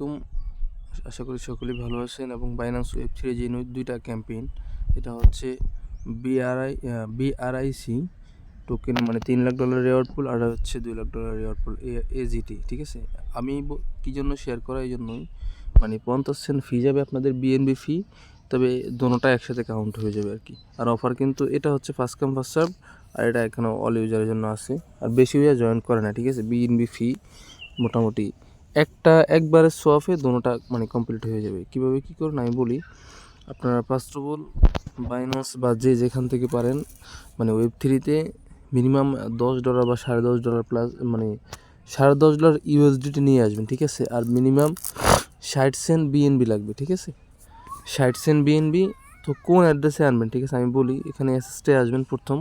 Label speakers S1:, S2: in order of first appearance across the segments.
S1: তুম আশা করি সকলেই ভালো আছেন এবং বাইন্যান্স ওয়েব3 যে দুইটা ক্যাম্পেইন, এটা হচ্ছে বিআরআইসি টোকেন, মানে $3 লাখ রিওয়ার্ড পুল, আর হচ্ছে $2 লাখ রিওয়ার্ড পুল এজিটি। ঠিক আছে, আমি কী জন্য শেয়ার করা, এই জন্যই মানে 50 সেন্ট ফি যাবে আপনাদের, বিএনবি ফি, তবে দোনোটা একসাথে কাউন্ট হয়ে যাবে আর কি। আর অফার কিন্তু এটা হচ্ছে ফার্স্ট কাম ফার্স্ট সার্ভ, আর এটা এখনও অল ইউজারের জন্য আছে, আর বেশি ইউজার জয়েন করে না। ঠিক আছে, বিএনবি ফি মোটামুটি একবারে সোয়াফে দোনোটা মানে কমপ্লিট হয়ে যাবে। কীভাবে কী করুন আমি বলি। আপনারা ফার্স্ট অফ অল বাইন্যান্স বা যেখান থেকে পারেন, মানে ওয়েব3তে মিনিমাম $10 বা $10.5 প্লাস, মানে $10.5 ইউএসডিটি নিয়ে আসবেন। ঠিক আছে, আর মিনিমাম 60 সেন্ট বিএনবি লাগবে। ঠিক আছে, 60 সেন্ট বিএনবি। তো কোন অ্যাড্রেসে আনবেন? ঠিক আছে, আমি বলি। এখানে এসএসটে আসবেন প্রথম।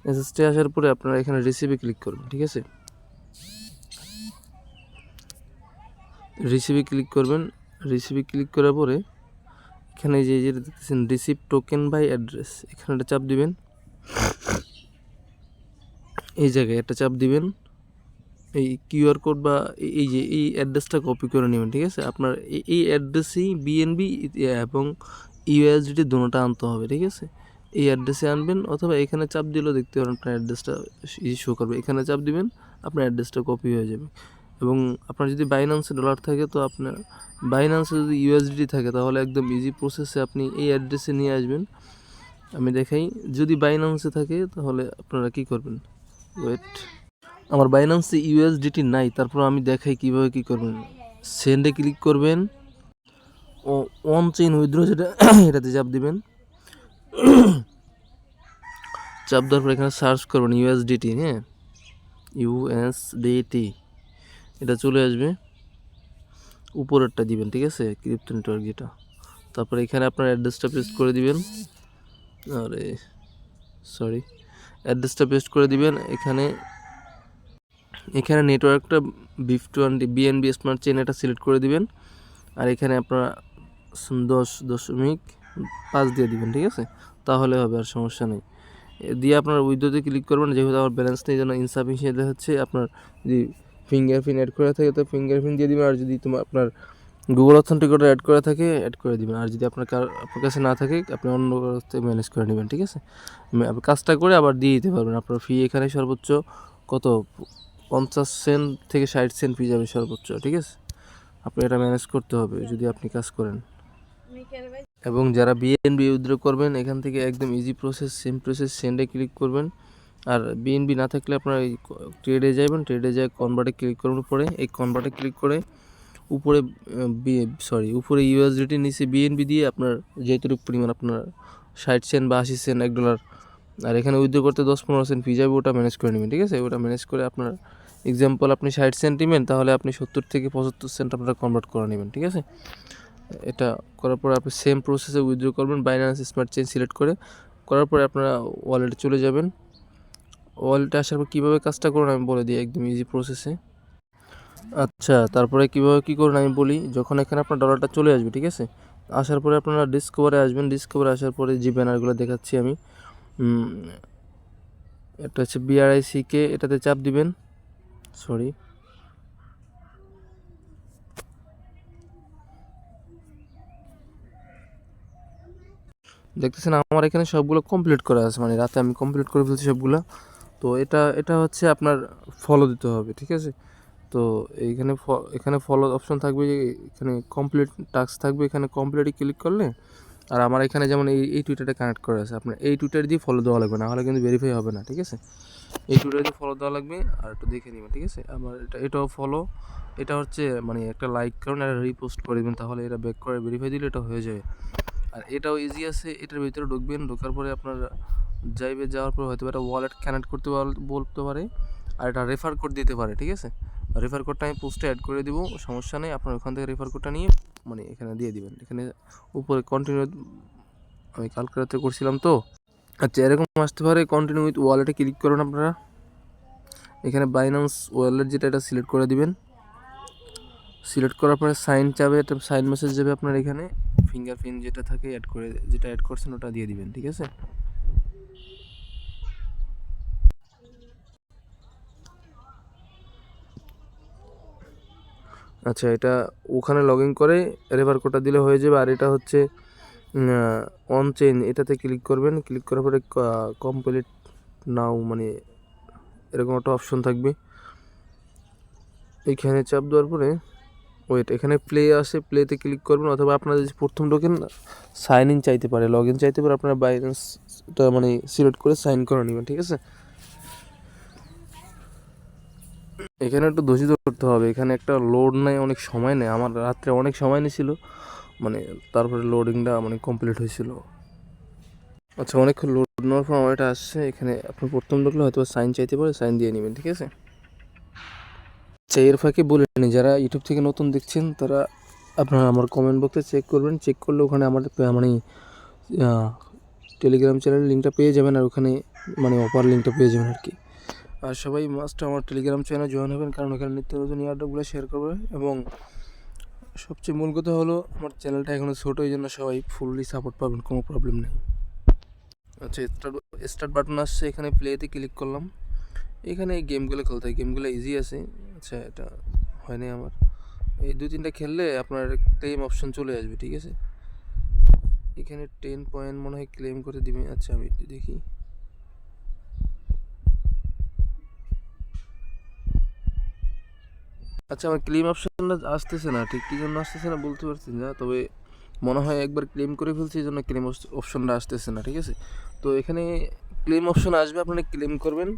S1: এসএসটে আসার পরে আপনারা এখানে রিসিভে ক্লিক করবেন। ঠিক আছে, রিসিভে ক্লিক করবেন। রিসিভে ক্লিক করার পরে এখানে যে দেখতেছেন রিসিভ টোকেন বাই অ্যাড্রেস, এখানে একটা চাপ দিবেন। এই জায়গায় একটা চাপ দিবেন। এই কিউআর কোড বা এই অ্যাড্রেসটা কপি করে নেবেন। ঠিক আছে, আপনার এই অ্যাড্রেসেই বিএনবি এবং ইউএসডিটি দুটোটা আনতে হবে। ঠিক আছে, এই অ্যাড্রেসে আনবেন, অথবা এখানে চাপ দিলেও দেখতে পারেন আপনার অ্যাড্রেসটা শো করবে। এখানে চাপ দিবেন, আপনার অ্যাড্রেসটা কপি হয়ে যাবে। এবং আপনার যদি বাইন্যান্সে ডলার থাকে, তো আপনার বাইন্যান্সে যদি ইউএসডিটি থাকে, তাহলে একদম ইজি প্রসেসে আপনি এই অ্যাড্রেসে নিয়ে আসবেন। আমি দেখাই, যদি বাইন্যান্সে থাকে তাহলে আপনারা কী করবেন। ওয়েট, আমার বাইন্যান্সে ইউএসডিটি নাই, তারপর আমি দেখাই কীভাবে কী করবেন। সেন্ডে ক্লিক করবেন, ও অন চেইন উইথড্র যেটা, এটাতে চাপ দিবেন। চাপ দেওয়ার পর এখানে সার্চ করবেন ইউএসডিটি। হ্যাঁ, ইউএসডিটি, এটা চলে আসবে। উপরেরটা দিবেন। ঠিক আছে, ক্রিপ্টো নেটওয়ার্ক যেটা। তারপরে এখানে আপনার অ্যাড্রেসটা পেস্ট করে দিবেন। অ্যাড্রেসটা পেস্ট করে দিবেন। এখানে নেটওয়ার্কটা BIF20 বিএনবি স্মার্ট চেইন, এটা সিলেক্ট করে দিবেন। আর এখানে আপনারা 10.5 দিয়ে দিবেন। ঠিক আছে, তাহলে হবে, আর সমস্যা নেই। দিয়ে আপনার উইথড্রোতে ক্লিক করবেন। যেহেতু আমার ব্যালেন্স নেই, জন্য ইনসাফিসিয়েন্ট হচ্ছে। আপনার যদি ফিঙ্গারপ্রিন্ট অ্যাড করা থাকে, তো ফিঙ্গারপ্রিন্ট দিয়ে দিবেন। আর যদি আপনার গুগল অথেন্টিকেটর অ্যাড করা থাকে, অ্যাড করে দিবেন। আর যদি আপনার কাছে না থাকে, আপনি অন্য থেকে ম্যানেজ করে নেবেন। ঠিক আছে, কাজটা করে আবার দিয়ে দিতে পারবেন। আপনার ফি এখানে সর্বোচ্চ কত, 50 সেন্ট থেকে 60 সেন্ট ফি যাবে সর্বোচ্চ। ঠিক আছে, আপনি এটা ম্যানেজ করতে হবে যদি আপনি কাজ করেন। এবং যারা বিএনবি উইথড্র করবেন, এখান থেকে একদম ইজি প্রসেস, সেম প্রসেস, সেন্ডে ক্লিক করবেন। আর বিএনবি না থাকলে আপনারা এই ট্রেডে যাবেন। ট্রেডে যায় কনভার্টে ক্লিক করুন। উপরে এই কনভার্টে ক্লিক করে উপরে ইউএসডিটি, নিচে বিএনবি দিয়ে আপনার যেটুকু পরিমাণ, আপনার 60 সেন্ট বা 80 সেন্ট, $1। আর এখানে উইথড্র করতে 10-15 সেন্ট ফি যাবে, ওটা ম্যানেজ করে নেবেন। ঠিক আছে, ওটা ম্যানেজ করে আপনার এক্সাম্পল আপনি 60 সেন্ট নেবেন, তাহলে আপনি 70 থেকে 75 সেন্ট আপনারা কনভার্ট করে নেবেন। ঠিক আছে, এটা করার পর আপনি সেম প্রসেসে উইথড্র করবেন। বাইন্যান্স স্মার্ট চেইন সিলেক্ট করার পরে আপনারা ওয়ালেটে চলে যাবেন। ওয়ালেটে আসার পর কীভাবে কাজটা করুন আমি বলে দিই, একদম ইজি প্রসেসে। আচ্ছা, তারপরে কীভাবে কী করুন আমি বলি। যখন এখানে আপনার ডলারটা চলে আসবে, ঠিক আছে, আসার পরে আপনারা ডিসকভারে আসবেন। ডিসকভারে আসার পরে যে ব্যানারগুলো দেখাচ্ছি আমি, এটা হচ্ছে বিআরআইসিকে, এটাতে চাপ দিবেন। দেখতেছেন আমার এখানে সবগুলো কমপ্লিট করা আছে, মানে রাতে আমি কমপ্লিট করে ফেলছি সবগুলো। তো এটা হচ্ছে আপনার ফলো দিতে হবে। ঠিক আছে, তো এখানে ফলো অপশন থাকবে, যে এখানে কমপ্লিট টাস্ক থাকবে, এখানে কমপ্লিটে ক্লিক করলে। আর আমার এখানে যেমন এই টুইটারটা কানেক্ট করা আছে, আপনার এই টুইটার দিয়ে ফলো দেওয়া লাগবে, না হলে কিন্তু ভেরিফাই হবে না। ঠিক আছে, এই টুইটার দিয়ে ফলো দেওয়া লাগবে। আর একটু দেখে নেবেন। ঠিক আছে, আমার এটাও ফলো, এটা হচ্ছে মানে একটা লাইক করুন, আর রিপোস্ট করে দেবেন, তাহলে এটা ব্যাক করে ভেরিফাই দিলে এটা হয়ে যাবে। আর এটাও ইজি আছে, এটার ভিতরে ঢুকবেন। ঢোকার পরে আপনার যাওয়ার পর হয়তো একটা ওয়ালেট কানেক্ট করতে বলতে পারে, আর এটা রেফার কোড দিতে পারে। ঠিক আছে, রেফার কোডটা আমি পোস্টে অ্যাড করে দিব, সমস্যা নেই। আপনার ওখান থেকে রেফার কোডটা নিয়ে মানে এখানে দিয়ে দিবেন। এখানে উপরে কন্টিনিউ, আমি কালকে রাতে করছিলাম তো। আচ্ছা, এরকম আসতে পারে। কন্টিনিউ উইথ ওয়ালেটে ক্লিক করুন আপনারা। এখানে বাইন্যান্স ওয়ালেট যেটা, এটা সিলেক্ট করে দিবেন। সিলেক্ট করার পরে সাইন চাবে, একটা সাইন মেসেজ যাবে আপনার এখানে। ফিঙ্গারপ্রিন্ট যেটা থাকে যেটা অ্যাড করছেন ওটা দিয়ে দিবেন। ঠিক আছে, আচ্ছা, এটা ওখানে লগ ইন করে রেফার কোডটা দিলে হয়ে যাবে। আর এটা হচ্ছে অন চেইন, এটাতে ক্লিক করবেন। ক্লিক করার পরে কমপ্লিট নাও মানে এরকম একটা অপশন থাকবে। এইখানে চাপ দেওয়ার পরে ওয়েট, এখানে প্লে আসে, প্লেতে ক্লিক করবেন। অথবা আপনারা যদি প্রথম ঢোকেন সাইন ইন চাইতে পারে, লগ ইন চাইতে পারে, আপনারা বাইন্যান্সটা মানে সিলেক্ট করে সাইন করে নেবেন, ঠিক আছে। এখানে একটু ধৈর্য ধরতে হবে, এখানে একটা লোড নেয়, অনেক সময় নেয়। আমার রাত্রে অনেক সময় নিয়েছিল, মানে তারপরে লোডিংটা মানে কমপ্লিট হয়েছিল। আচ্ছা, অনেকক্ষণ লোড নেওয়ার পর আমার এটা আসছে। এখানে আপনি প্রথম ঢুকলে হয়তো সাইন চাইতে পারে, সাইন দিয়ে নেবেন, ঠিক আছে। আচ্ছা, এর ফাঁকে বলে নিই, যারা ইউটিউব থেকে নতুন দেখছেন তারা আপনারা আমার কমেন্ট বক্সে চেক করবেন। চেক করলে ওখানে আমাদের মানে টেলিগ্রাম চ্যানেলের লিঙ্কটা পেয়ে যাবেন, আর ওখানে মানে অপার লিঙ্কটা পেয়ে যাবেন আর কি। আর সবাই মাস্ট আমার টেলিগ্রাম চ্যানেলে জয়েন হবেন, কারণ ওখানে নিত্য নতুন এয়ারড্রপগুলো শেয়ার করবে। এবং সবচেয়ে মূল কথা হলো, আমার চ্যানেলটা এখনও ছোটো, এই জন্য সবাই ফুললি সাপোর্ট পাবেন, কোনো প্রবলেম নেই। আচ্ছা, স্টার্ট বাটন আসছে, এখানে প্লেতে ক্লিক করলাম। এখানে এই গেমগুলো খেলতে হয়, গেমগুলো ইজি আছে। আচ্ছা, এটা হয়নি আমার। এই 2-3টা খেললে আপনার ক্লেম অপশন চলে আসবে, ঠিক আছে। এখানে 10 পয়েন্ট মনে হয় ক্লেম করে দিবে। আচ্ছা, আমি একটু দেখি। আচ্ছা, আমার ক্লেম অপশনটা আসতেছে না, ঠিক কী জন্য আসতেছে না বলতে পারছি না। তবে মনে হয় একবার ক্লেম করে ফেলছি, এই জন্য ক্লেম অপশনটা আসতেছে না, ঠিক আছে। তো এখানে ক্লেম অপশন আসবে, আপনারা ক্লেম করবেন।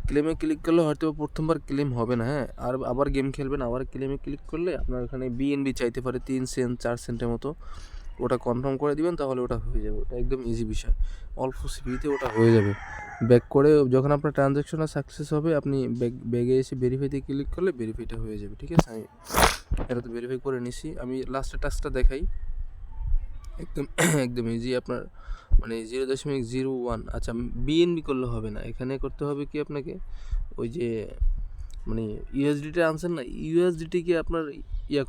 S1: ক্লেমে ক্লিক করলে হয়তো প্রথমবার ক্লেম হবে না, হ্যাঁ। আর আবার গেম খেলবেন, আবার ক্লেমে ক্লিক করলে আপনার এখানে বিএনবি চাইতে পারে 3 সেন্ট 4 সেন্টের মতো। ওটা কনফার্ম করে দিবেন, তাহলে ওটা হয়ে যাবে। ওটা একদম ইজি বিষয়, অল্প সিপিতে ওটা হয়ে যাবে। ব্যাক করে যখন আপনার ট্রানজ্যাকশনটা সাকসেস হবে, আপনি ব্যাগে এসে ভেরিফাইতে ক্লিক করলে ভেরিফাইটা হয়ে যাবে, ঠিক আছে। আমি এটা তো ভেরিফাই করে নিছি। আমি লাস্টের টাস্কটা দেখাই, একদম একদম ইজি। আপনার মানে 0.01। আচ্ছা, বিএনবি করলে হবে না, এখানে করতে হবে কি আপনাকে, ওই যে মানে ইউএসডিটি আনছেন না, ইউএসডিটিকে আপনার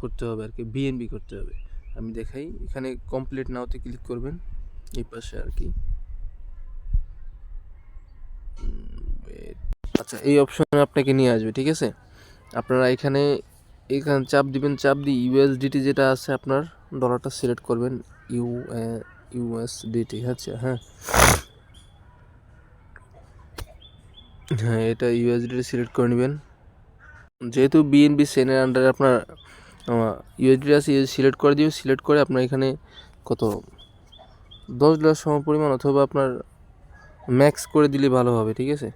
S1: করতে হবে আর কি, বিএনবি করতে হবে। আমি দেখাই, এখানে কমপ্লিট নাওতে ক্লিক করবেন, এই পাশে আর কি। আচ্ছা, এই অপশনে আপনাকে নিয়ে আসবে, ঠিক আছে। আপনারা এখানে চাপ দিবেন, চাপ দিয়ে ইউএসডিটি যেটা আছে আপনার ডলারটা সিলেক্ট করবেন, ইউএসডিটি। আচ্ছা, হ্যাঁ হ্যাঁ, এটা ইউএসডিটি সিলেক্ট করে নেবেন। যেহেতু বিএনবি সেনের আন্ডারে আপনার ইউএসডিটি আছে, সিলেক্ট করে দিবেন। সিলেক্ট করে আপনার এখানে কত $10 সম পরিমাণ, অথবা আপনার ম্যাক্স করে দিলে ভালো হবে, ঠিক আছে।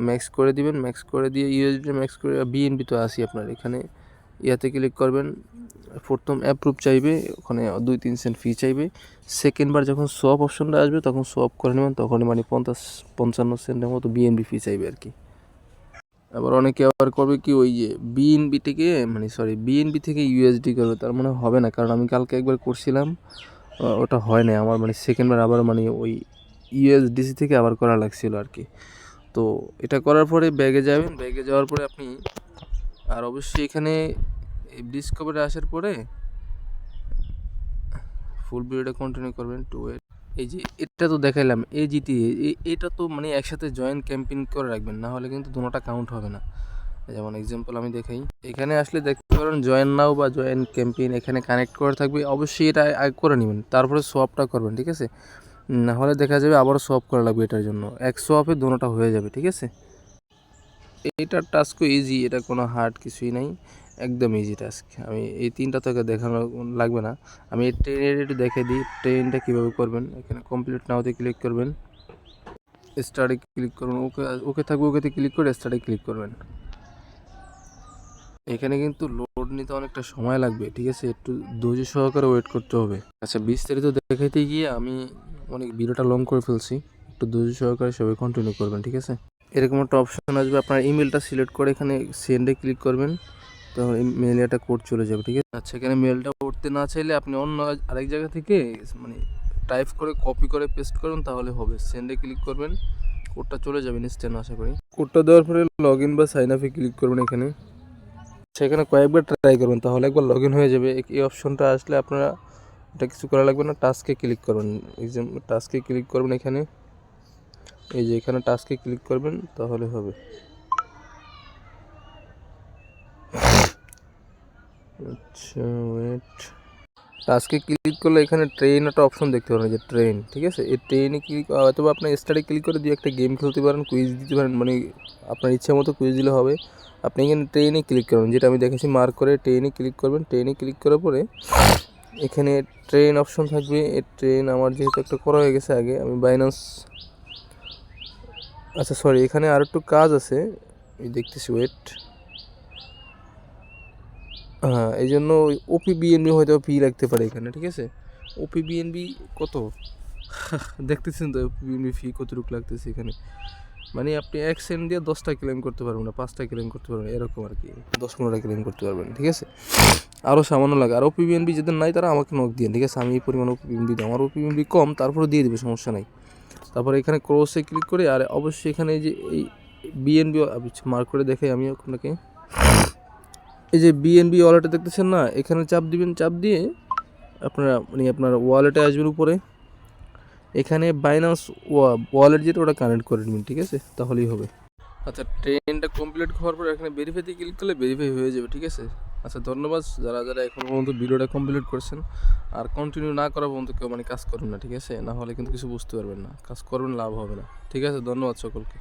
S1: ম্যাক্স করে দিবেন, ম্যাক্স করে দিয়ে ইউএসডি ম্যাক্স করে, বিএনবি তো আসি আপনার এখানে, ইয়াতে ক্লিক করবেন। প্রথম অ্যাপ্রুভ চাইবে, ওখানে 2-3 সেন্ট ফি চাইবে। সেকেন্ডবার যখন সোয়াপ অপশনটা আসবে তখন সোয়াপ করে নেবেন, তখন মানে 50-55 সেন্টের মতো বিএনবি ফি চাইবে আর কি। আবার অনেকে আবার করবে কি, ওই যে বিএনবি থেকে ইউএসডি করবে, তার মানে হবে না। কারণ আমি কালকে একবার করছিলাম, ওটা হয় না আমার, মানে সেকেন্ডবার আবার মানে ওই ইউএসডিসি থেকে আবার করা লাগছিল আর কি। তো এটা করার পরে ব্যাগে যাবেন, ব্যাগে যাওয়ার পরে আপনি আর অবশ্যই এখানে ডিসকভারে আসার পরে ফুল ভিডিওটা কন্টিনিউ করবেন টু ওয়েট। এই যে এটা তো দেখাইলাম এজিটি, এটা তো মানে একসাথে জয়েন্ট ক্যাম্পেইন করে রাখবেন, না হলে কিন্তু দুটোটা কাউন্ট হবে না। যেমন এক্সাম্পল আমি দেখাই, এখানে আসলে দেখতে পারেন জয়েন নাও বা জয়েন ক্যাম্পেইন এখানে কানেক্ট করা থাকবে। অবশ্যই এটা আগে করে নেবেন, তারপরে সোয়াপটা করবেন, ঠিক আছে। না হলে দেখা যাবে আবারও সোয়াপ করা লাগবে, এটার জন্য এক সোয়াপে দুটোটা হয়ে যাবে, ঠিক আছে। এইটার টাস্কও ইজি, এটা কোনো হার্ড কিছুই নাই, একদম ইজি টাস্ক। আমি এই 3টা তোকে দেখানো লাগবে না, আমি এই ট্রেনের একটু দেখে দিই ট্রেনটা কীভাবে করবেন। এখানে কমপ্লিট নাওতে ক্লিক করবেন, স্টার্টে ক্লিক করবেন, ওকে ওকে থাকবে, ওকেতে ক্লিক করে স্টার্টে ক্লিক করবেন। এখানে কিন্তু লোড নিতে অনেকটা সময় লাগবে, ঠিক আছে, একটু ধৈর্য সহকারে ওয়েট করতে হবে। আচ্ছা, বিস্তারিত দেখাইতে গিয়ে আমি অনেক ভিডিওটা লং করে ফেলছি, একটু ধৈর্য সহকারে সবাই কন্টিনিউ করবেন, ঠিক আছে। এরকম একটা অপশন আসবে, আপনার ইমেলটা সিলেক্ট করে এখানে সেন্ডে ক্লিক করবেন, তখন মেলে একটা কোড চলে যাবে, ঠিক আছে। আচ্ছা, এখানে মেলটা উঠতে না চাইলে আপনি অন্য আরেক জায়গা থেকে মানে টাইপ করে কপি করে পেস্ট করুন, তাহলে হবে। সেন্ডে ক্লিক করবেন, কোডটা চলে যাবে ইনস্ট্যান্ট, আশা করি। কোডটা দেওয়ার পরে লগ ইন বা সাইন আপে ক্লিক করবেন এখানে। সেখানে কয়েকবার ট্রাই করবেন, তাহলে একবার লগ ইন হয়ে যাবে। এই অপশনটা আসলে আপনারা এটা কিছু করা লাগবে না, টাস্কে ক্লিক করবেন। টাস্কে ক্লিক করবেন এখানে, এই যে এখানে টাস্কে ক্লিক করবেন, তাহলে হবে। আচ্ছা ওয়েট, টাস্কে ক্লিক করলে এখানে ট্রেন একটা অপশন দেখতে পারেন, যে ট্রেন, ঠিক আছে। এই ট্রেনে ক্লিক অথবা আপনার স্টার্টে ক্লিক করে দিয়ে একটা গেম খেলতে পারেন, কুইজ দিতে পারেন, মানে আপনার ইচ্ছা মতো কুইজ দিলে হবে। আপনি এখানে ট্রেনে ক্লিক করবেন, যেটা আমি দেখেছি মার্ক করে ট্রেনে ক্লিক করবেন। ট্রেনে ক্লিক করার পরে এখানে ট্রেন অপশন থাকবে। এই ট্রেন আমার যেহেতু একটা করা হয়ে গেছে আগে, আমি বাইন্যান্স, আচ্ছা সরি, এখানে আর একটু কাজ আছে, আমি দেখতেছি ওয়েট। হ্যাঁ, এই জন্য ওপি বিএনবি হয়তো ফি লাগতে পারে এখানে, ঠিক আছে। ওপি বিএনবি কত দেখতেছেন তো, ওপি বিএনবি ফি কতটুকু লাগতেছে এখানে। মানে আপনি 1 সেন্ট দিয়ে 10টা ক্লেম করতে পারবেন না, 5টা ক্লেম করতে পারবেন, এরকম আর কি, 10-15টা ক্লেম করতে পারবেন, ঠিক আছে। আরও সামান্য লাগে। আর ওপি বিএনবি যাদের নাই তারা আমাকে নক দিয়ে, ঠিক আছে। আমি এই পরিমাণ ওপি বিএনবি দিই, আমার ওপি বিএনবি কম, তারপরে দিয়ে দেবে, সমস্যা নাই। তারপরে এখানে ক্রসে ক্লিক করে, আর অবশ্যই এখানে এই যে এই বিএনবি মার্ক করে দেখাই আমি আপনাকে। এই যে বিএনবি ওয়ালেটে দেখতেছেন না, এখানে চাপ দিবেন। চাপ দিয়ে আপনারা মানে আপনার ওয়ালেটে আসবেন উপরে, এখানে বাইন্যান্স ওয়ালেট যেটা ওটা কানেক্ট করে নেবেন, ঠিক আছে, তাহলেই হবে। আচ্ছা, ট্রেনটা কমপ্লিট হওয়ার পর এখানে ভেরিফাইতে ক্লিক করলে ভেরিফাই হয়ে যাবে, ঠিক আছে। আচ্ছা, ধন্যবাদ যারা যারা এখন পর্যন্ত ভিডিওটা কমপ্লিট করছেন। আর কন্টিনিউ না করা পর্যন্ত কেউ মানে কাজ করবেন না, ঠিক আছে, না হলে কিন্তু কিছু বুঝতে পারবেন না, কাজ করবেন লাভ হবে না, ঠিক আছে। ধন্যবাদ সকলকে।